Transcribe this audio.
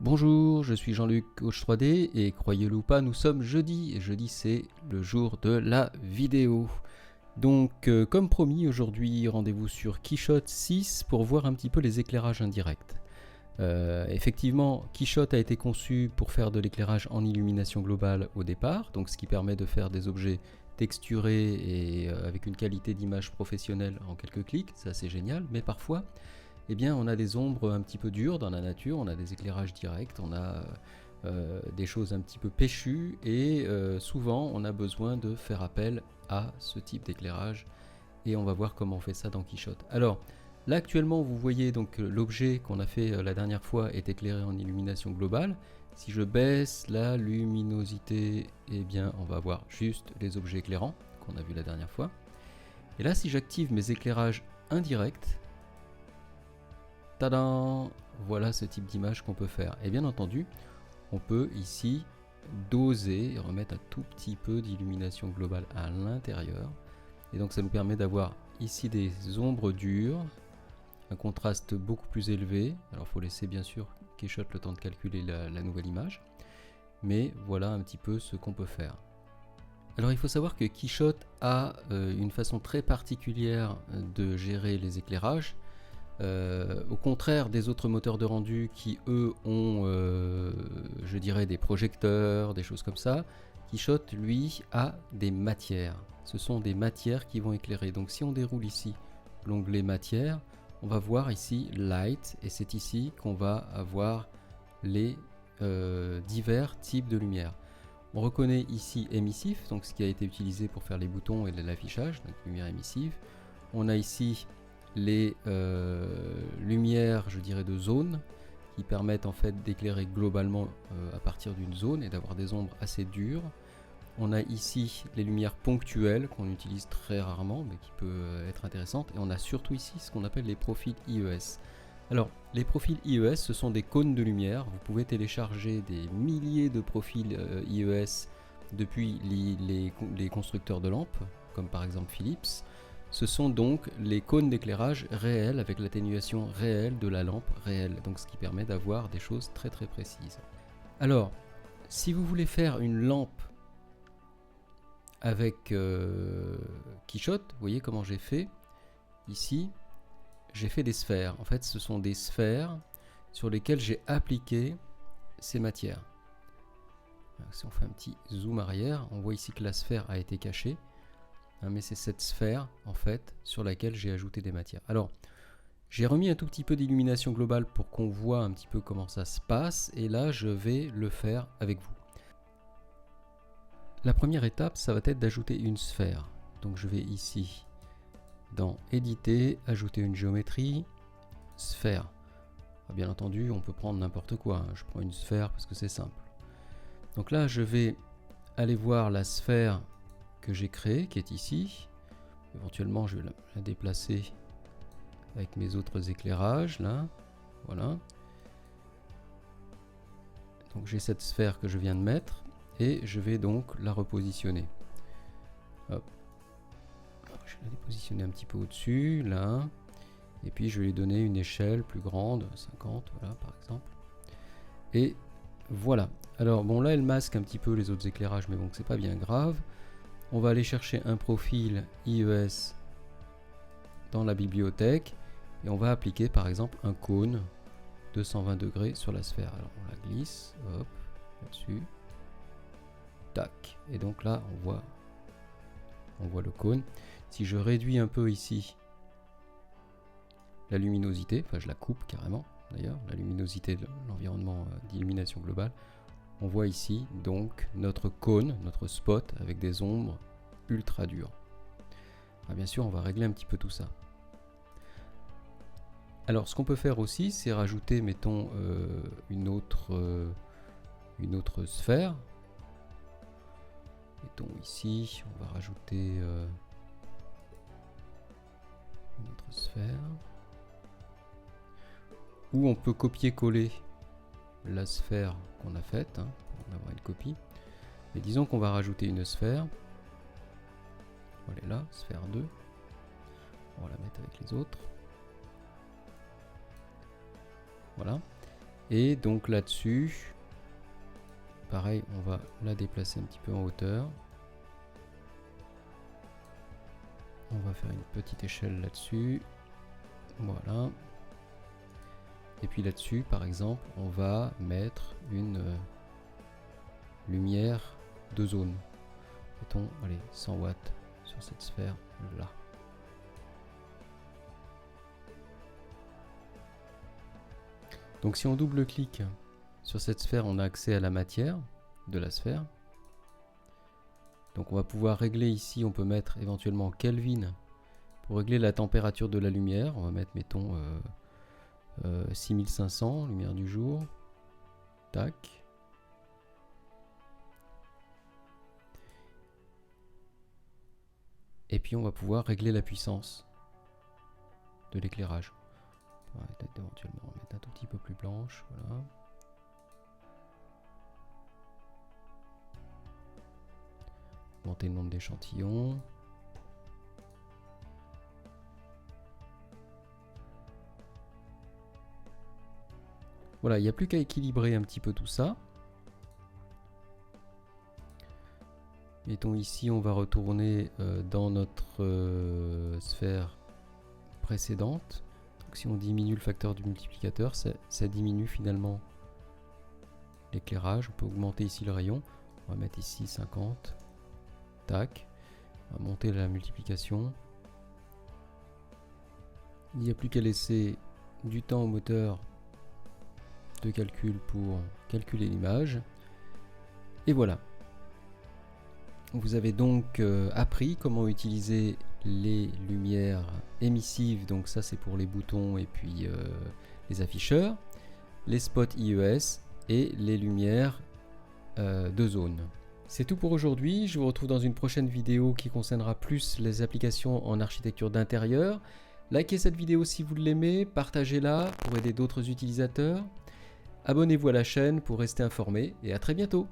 Bonjour, je suis Jean-Luc, coach 3D, et croyez-le ou pas, nous sommes jeudi, et jeudi c'est le jour de la vidéo. Donc comme promis, aujourd'hui rendez-vous sur Keyshot 6 pour voir un petit peu les éclairages indirects. Effectivement, Keyshot a été conçu pour faire de l'éclairage en illumination globale au départ, donc ce qui permet de faire des objets texturés et avec une qualité d'image professionnelle en quelques clics, ça c'est génial, mais parfois eh bien, on a des ombres un petit peu dures dans la nature, on a des éclairages directs, on a des choses un petit peu péchues et souvent on a besoin de faire appel à ce type d'éclairage et on va voir comment on fait ça dans Keyshot. Alors là actuellement vous voyez donc l'objet qu'on a fait la dernière fois est éclairé en illumination globale. Si je baisse la luminosité, eh bien on va voir juste les objets éclairants qu'on a vu la dernière fois. Et là si j'active mes éclairages indirects, tadam! Voilà ce type d'image qu'on peut faire. Et bien entendu, on peut ici doser et remettre un tout petit peu d'illumination globale à l'intérieur. Et donc ça nous permet d'avoir ici des ombres dures, un contraste beaucoup plus élevé. Alors il faut laisser bien sûr Keyshot le temps de calculer la nouvelle image. Mais voilà un petit peu ce qu'on peut faire. Alors il faut savoir que Keyshot a une façon très particulière de gérer les éclairages. Au contraire des autres moteurs de rendu qui eux ont je dirais des projecteurs, des choses comme ça, Keyshot lui a des matières. Ce sont des matières qui vont éclairer. Donc si on déroule ici l'onglet matière, on va voir ici light et c'est ici qu'on va avoir les divers types de lumière. On reconnaît ici émissif, donc ce qui a été utilisé pour faire les boutons et l'affichage, donc lumière émissive. On a ici les lumières, je dirais, de zone qui permettent en fait d'éclairer globalement à partir d'une zone et d'avoir des ombres assez dures. On a ici les lumières ponctuelles qu'on utilise très rarement mais qui peut être intéressante, et on a surtout ici ce qu'on appelle les profils IES. Alors les profils IES, ce sont des cônes de lumière. Vous pouvez télécharger des milliers de profils IES depuis les constructeurs de lampes comme par exemple Philips. Ce sont donc les cônes d'éclairage réels avec l'atténuation réelle de la lampe réelle, donc ce qui permet d'avoir des choses très très précises. Alors, si vous voulez faire une lampe avec Keyshot, vous voyez comment j'ai fait ici, j'ai fait des sphères. En fait, ce sont des sphères sur lesquelles j'ai appliqué ces matières. Alors, si on fait un petit zoom arrière, on voit ici que la sphère a été cachée. Mais c'est cette sphère en fait sur laquelle j'ai ajouté des matières. Alors j'ai remis un tout petit peu d'illumination globale pour qu'on voit un petit peu comment ça se passe, et là je vais le faire avec vous. La première étape, ça va être d'ajouter une sphère. Donc je vais ici dans éditer, ajouter une géométrie, sphère. Bien entendu on peut prendre n'importe quoi, je prends une sphère parce que c'est simple. Donc là je vais aller voir la sphère que j'ai créé, qui est ici. Éventuellement je vais la déplacer avec mes autres éclairages là, voilà. Donc j'ai cette sphère que je viens de mettre et je vais donc la repositionner. Hop. Alors, je vais la positionner un petit peu au-dessus là, et puis je vais lui donner une échelle plus grande, 50 voilà par exemple, et voilà. Alors bon, là elle masque un petit peu les autres éclairages, mais bon, c'est pas bien grave. On va aller chercher un profil IES dans la bibliothèque et on va appliquer par exemple un cône de 120 degrés sur la sphère. Alors on la glisse, hop, là-dessus, tac, et donc là on voit le cône. Si je réduis un peu ici la luminosité, enfin je la coupe carrément d'ailleurs, la luminosité de l'environnement d'illumination globale, on voit ici donc notre cône, notre spot avec des ombres ultra dures. Ah, bien sûr on va régler un petit peu tout ça. Alors ce qu'on peut faire aussi, c'est rajouter, mettons, une autre sphère. Mettons ici, on va rajouter une autre sphère. Ou on peut copier-coller la sphère qu'on a faite, hein, pour en avoir une copie. Mais disons qu'on va rajouter une sphère. Elle est là, sphère 2. On va la mettre avec les autres. Voilà. Et donc là-dessus, pareil, on va la déplacer un petit peu en hauteur. On va faire une petite échelle là-dessus. Voilà. Et puis là-dessus, par exemple, on va mettre une lumière de zone. Mettons, allez, 100 watts sur cette sphère là. Donc si on double-clique sur cette sphère, on a accès à la matière de la sphère. Donc on va pouvoir régler ici, on peut mettre éventuellement Kelvin pour régler la température de la lumière. On va mettre, mettons, 6500, lumière du jour. Tac. Et puis on va pouvoir régler la puissance de l'éclairage. On va peut-être éventuellement mettre un tout petit peu plus blanche. Voilà. Monter le nombre d'échantillons. Voilà, il n'y a plus qu'à équilibrer un petit peu tout ça. Mettons ici, on va retourner dans notre sphère précédente. Donc si on diminue le facteur du multiplicateur, ça diminue finalement l'éclairage. On peut augmenter ici le rayon. On va mettre ici 50. Tac. On va monter la multiplication. Il n'y a plus qu'à laisser du temps au moteur de calcul pour calculer l'image. Et voilà. Vous avez donc appris comment utiliser les lumières émissives, donc ça c'est pour les boutons et puis les afficheurs, les spots IES et les lumières de zone. C'est tout pour aujourd'hui, je vous retrouve dans une prochaine vidéo qui concernera plus les applications en architecture d'intérieur. Likez cette vidéo si vous l'aimez, partagez-la pour aider d'autres utilisateurs. Abonnez-vous à la chaîne pour rester informé et à très bientôt.